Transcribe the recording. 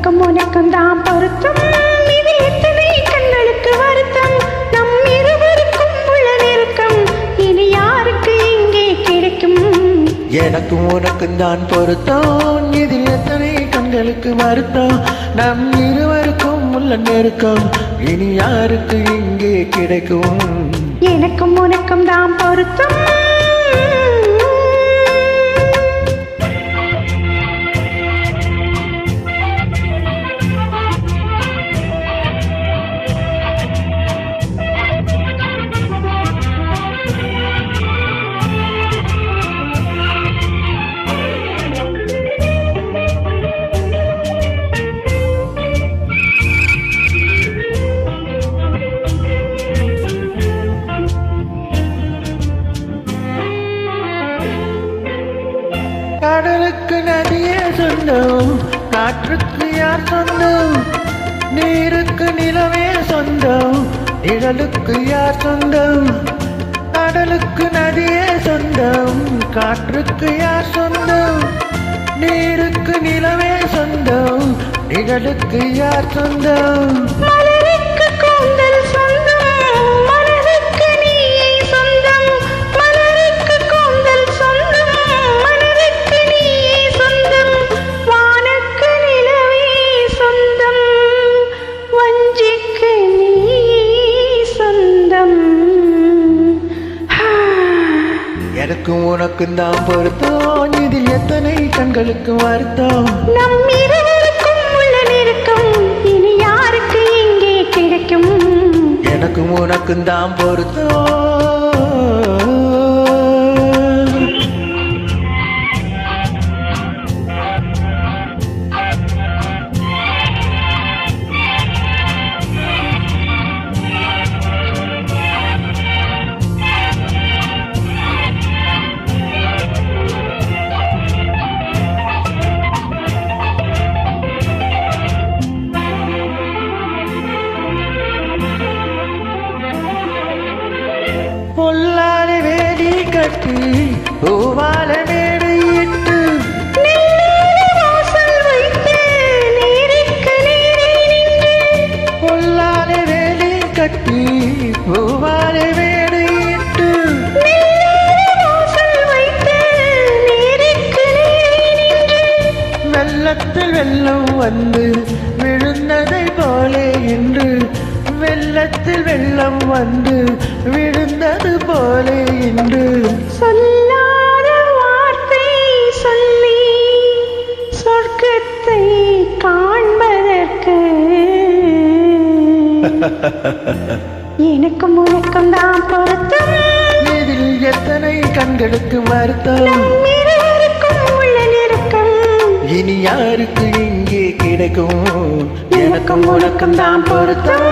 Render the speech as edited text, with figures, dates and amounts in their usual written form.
எனக்கும் உனக்கும் தான் பொருத்தம். இது எத்தனை கண்களுக்கு வருத்தம். நம் இருவருக்கும் உள்ள நெருக்கம் இனி யாருக்கு இங்கே கிடைக்கும். எனக்கும் உனக்கும் தான் பொருத்தம். இதில் எத்தனை கண்களுக்கு வருத்தம். நம் இருவருக்கும் உள்ள நெருக்கம் இனி யாருக்கு இங்கே கிடைக்கும். எனக்கும் உனக்கும் தான் பொருத்தம். கடலுக்கு நதியே சொந்தம், காற்றுக்கு யார் சொந்தம். நீருக்கு நிலவே சொந்தம், நிழலுக்கு யார் சொந்தம். கடலுக்கு நதியே சொந்தம், காற்றுக்கு யார் சொந்தம். நீருக்கு நிலவே சொந்தம், நிழலுக்கு யார் சொந்தம். மலருக்கு கூந்தல் சொந்தம், மலருக்கு நீயே சொந்தம். மலருக்கு கூந்தல் சொந்தம், மலருக்கு நீயே சொந்தம். வானுக்கு நிலவே சொந்தம், வஞ்சிக்கு நீ சொந்தம். எனக்கும் உனக்கும் தான் பொருத்தம். இதில் எத்தனை கண்களுக்கு வருத்தம். நம் இருவருக்கும் உள்ள நெருக்கம் இனி யாருக்கு இங்கே கிடைக்கும். எனக்கும் உனக்கும் தான் பொருத்தம். பொல்லாத வேலி கட்டி பூவால மேடை இட்டு வாசல் வைத்து நீருக்கு நீரை நின்று. பொல்லாத வேலி கட்டி பூவால மேடை இட்டு வாசல் வைத்து நீருக்கு நீரை நின்று. வெள்ளத்தில் வெள்ளம் வந்து விழுந்ததை போலே என்று. வெள்ளத்தில் வெள்ளம் வந்து விழுந்தது போலே என்று. சொல்லாத வார்த்தை சொல்லி சொர்க்கத்தை காண்பதற்கு எனக்கும் உனக்கும் தான் பொருத்தம். இதில் எத்தனை கண்களுக்கு வருத்தம். இருவருக்கும் உள்ள நெருக்கம் இனி யாருக்கு இங்கே கிடைக்கும். எனக்கும் உனக்கும் தான் பொருத்தம்.